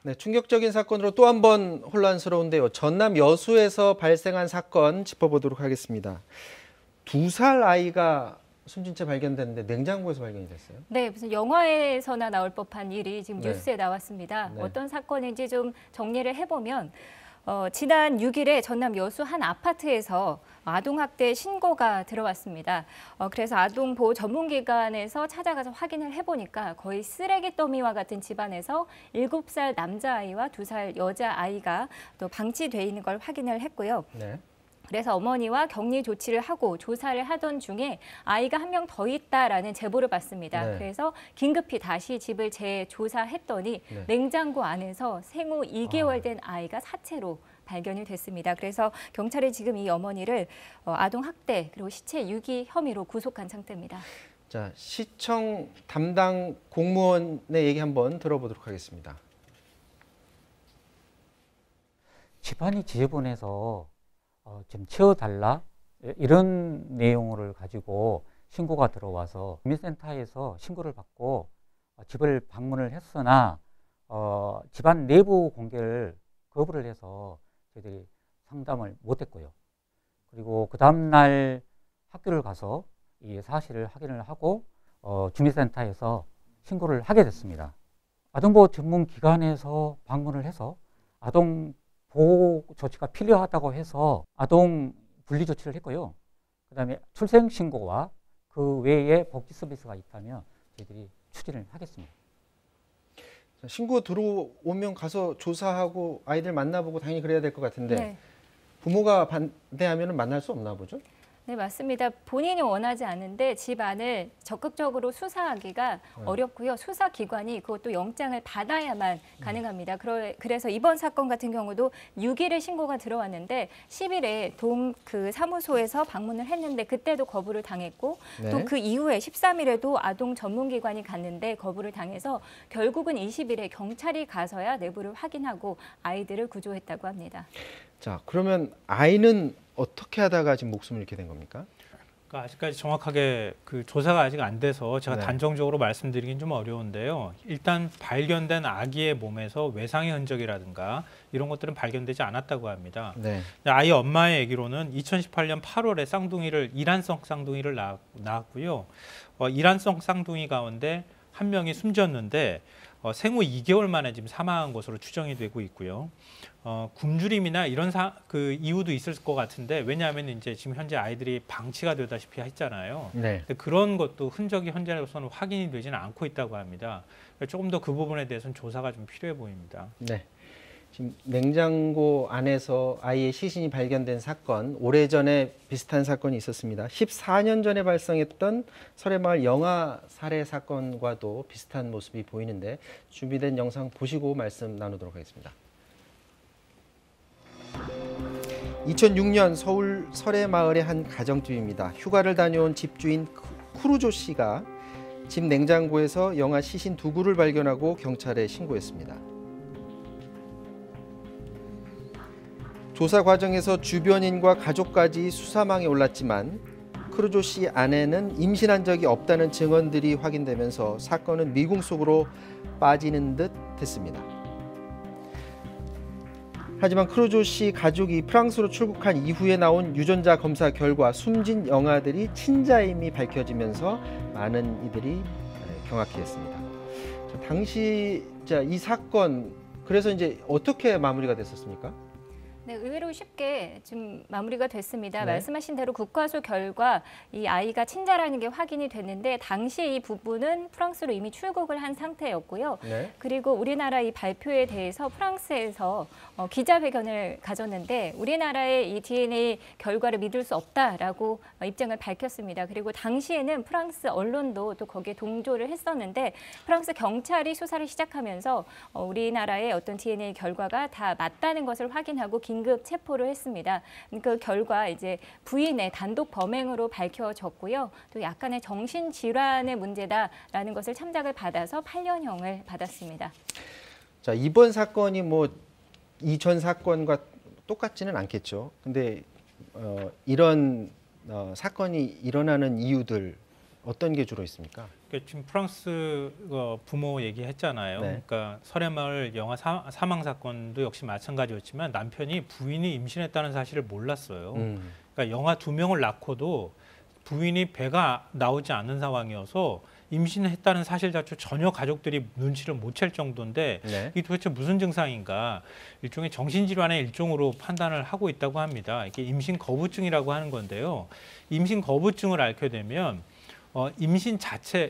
네, 충격적인 사건으로 또 한 번 혼란스러운데요. 전남 여수에서 발생한 사건 짚어보도록 하겠습니다. 2살 아이가 숨진 채 발견됐는데 냉장고에서 발견이 됐어요. 네, 무슨 영화에서나 나올 법한 일이 지금 네. 뉴스에 나왔습니다. 네. 어떤 사건인지 좀 정리를 해보면 지난 6일에 전남 여수 한 아파트에서 아동학대 신고가 들어왔습니다. 그래서 아동보호 전문기관에서 찾아가서 확인을 해보니까 거의 쓰레기 더미와 같은 집안에서 7살 남자아이와 2살 여자아이가 또 방치돼 있는 걸 확인을 했고요. 네. 그래서 어머니와 격리 조치를 하고 조사를 하던 중에 아이가 한 명 더 있다라는 제보를 받습니다. 네. 그래서 긴급히 다시 집을 재조사했더니 네. 냉장고 안에서 생후 2개월 된 아이가 사체로 발견이 됐습니다. 그래서 경찰이 지금 이 어머니를 아동학대 그리고 시체 유기 혐의로 구속한 상태입니다. 자, 시청 담당 공무원의 얘기 한번 들어보도록 하겠습니다. 집안이 지저분해서 좀 치워달라 이런 내용을 가지고 신고가 들어와서 주민센터에서 신고를 받고 집을 방문을 했으나 집안 내부 공개를 거부를 해서 저희들이 상담을 못했고요. 그리고 그 다음날 학교를 가서 이 사실을 확인을 하고 주민센터에서 신고를 하게 됐습니다. 아동보호 전문기관에서 방문을 해서 아동 보호 조치가 필요하다고 해서 아동 분리 조치를 했고요. 그다음에 출생 신고와 그 외에 복지 서비스가 있다면 저희들이 추진을 하겠습니다. 신고 들어오면 가서 조사하고 아이들 만나보고 당연히 그래야 될 것 같은데 네. 부모가 반대하면 만날 수 없나 보죠? 네, 맞습니다. 본인이 원하지 않는데 집안을 적극적으로 수사하기가 어렵고요. 수사기관이 그것도 영장을 받아야만 가능합니다. 그래서 이번 사건 같은 경우도 6일에 신고가 들어왔는데 10일에 그 사무소에서 방문을 했는데 그때도 거부를 당했고 네. 또 그 이후에 13일에도 아동 전문기관이 갔는데 거부를 당해서 결국은 20일에 경찰이 가서야 내부를 확인하고 아이들을 구조했다고 합니다. 자, 그러면 아이는 어떻게 하다가 지금 목숨을 잃게 된 겁니까? 그러니까 아직까지 정확하게 그 조사가 아직 안 돼서 제가 네. 단정적으로 말씀드리긴 좀 어려운데요. 일단 발견된 아기의 몸에서 외상의 흔적이라든가 이런 것들은 발견되지 않았다고 합니다. 네. 아이 엄마의 얘기로는 2018년 8월에 이란성 쌍둥이를 낳았고요. 이란성 쌍둥이 가운데 한 명이 숨졌는데 생후 2개월 만에 지금 사망한 것으로 추정이 되고 있고요. 굶주림이나 이런 그 이유도 있을 것 같은데 왜냐하면 이제 지금 현재 아이들이 방치가 되다시피 했잖아요. 네. 근데 그런 것도 흔적이 현재로서는 확인이 되지는 않고 있다고 합니다. 조금 더 그 부분에 대해서는 조사가 좀 필요해 보입니다. 네. 지금 냉장고 안에서 아이의 시신이 발견된 사건, 오래전에 비슷한 사건이 있었습니다. 14년 전에 발생했던 설해마을 영아 살해 사건과도 비슷한 모습이 보이는데 준비된 영상 보시고 말씀 나누도록 하겠습니다. 2006년 서울 설해마을의 한 가정집입니다. 휴가를 다녀온 집주인 쿠루조 씨가 집 냉장고에서 영아 시신 2구를 발견하고 경찰에 신고했습니다. 조사 과정에서 주변인과 가족까지 수사망에 올랐지만 크루조 씨 아내는 임신한 적이 없다는 증언들이 확인되면서 사건은 미궁 속으로 빠지는 듯 했습니다. 하지만 크루조 씨 가족이 프랑스로 출국한 이후에 나온 유전자 검사 결과 숨진 영아들이 친자임이 밝혀지면서 많은 이들이 경악했습니다. 당시 이 사건 그래서 이제 어떻게 마무리가 됐었습니까? 네, 의외로 쉽게 좀 마무리가 됐습니다. 네. 말씀하신 대로 국과수 결과 이 아이가 친자라는 게 확인이 됐는데 당시 이 부부는 프랑스로 이미 출국을 한 상태였고요. 네. 그리고 우리나라 이 발표에 대해서 프랑스에서 기자회견을 가졌는데 우리나라의 이 DNA 결과를 믿을 수 없다라고 입장을 밝혔습니다. 그리고 당시에는 프랑스 언론도 또 거기에 동조를 했었는데 프랑스 경찰이 수사를 시작하면서 우리나라의 어떤 DNA 결과가 다 맞다는 것을 확인하고 긴급 체포를 했습니다. 그 결과 이제 부인의 단독 범행으로 밝혀졌고요. 또 약간의 정신질환의 문제다라는 것을 참작을 받아서 8년형을 받았습니다. 자, 이번 사건이 뭐 이전 사건과 똑같지는 않겠죠. 근데 이런 사건이 일어나는 이유들 어떤 게 주로 있습니까? 그러니까 지금 프랑스 부모 얘기했잖아요. 네. 그러니까 설해마을 영아 사망 사건도 역시 마찬가지였지만 남편이 부인이 임신했다는 사실을 몰랐어요. 그러니까 영아 2명을 낳고도 부인이 배가 나오지 않는 상황이어서 임신했다는 사실 자체 전혀 가족들이 눈치를 못 챌 정도인데 네. 이게 도대체 무슨 증상인가 일종의 정신질환의 일종으로 판단을 하고 있다고 합니다. 이게 임신 거부증이라고 하는 건데요. 임신 거부증을 앓게 되면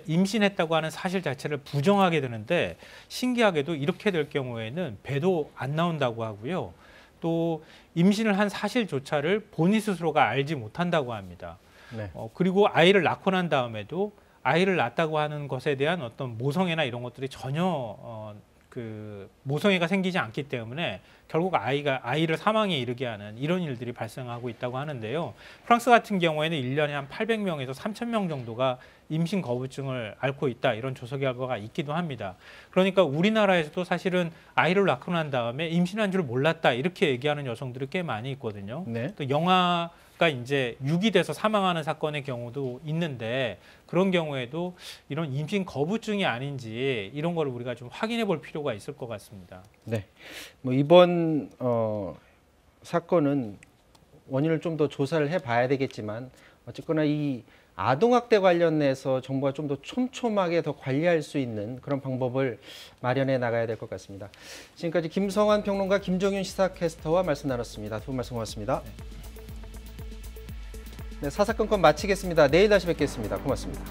임신했다고 하는 사실 자체를 부정하게 되는데 신기하게도 이렇게 될 경우에는 배도 안 나온다고 하고요. 또 임신을 한 사실조차를 본인 스스로가 알지 못한다고 합니다. 네. 그리고 아이를 낳고 난 다음에도 아이를 낳았다고 하는 것에 대한 어떤 모성애나 이런 것들이 전혀 그 모성애가 생기지 않기 때문에 결국 아이를 사망에 이르게 하는 이런 일들이 발생하고 있다고 하는데요. 프랑스 같은 경우에는 1년에 한 800명에서 3,000명 정도가 임신 거부증을 앓고 있다 이런 조사 결과가 있기도 합니다. 그러니까 우리나라에서도 사실은 아이를 낳고 난 다음에 임신한 줄 몰랐다 이렇게 얘기하는 여성들이 꽤 많이 있거든요. 네. 또 영아가 이제 유기돼서 사망하는 사건의 경우도 있는데 그런 경우에도 이런 임신 거부증이 아닌지 이런 걸 우리가 좀 확인해 볼 필요가 있을 것 같습니다. 네. 뭐 이번 사건은 원인을 좀 더 조사를 해봐야 되겠지만 어쨌거나 이 아동학대 관련해서 정부가 좀 더 촘촘하게 더 관리할 수 있는 그런 방법을 마련해 나가야 될 것 같습니다. 지금까지 김성환 평론가, 김종윤 시사캐스터와 말씀 나눴습니다. 두 분 말씀 고맙습니다. 네, 사사건건 마치겠습니다. 내일 다시 뵙겠습니다. 고맙습니다.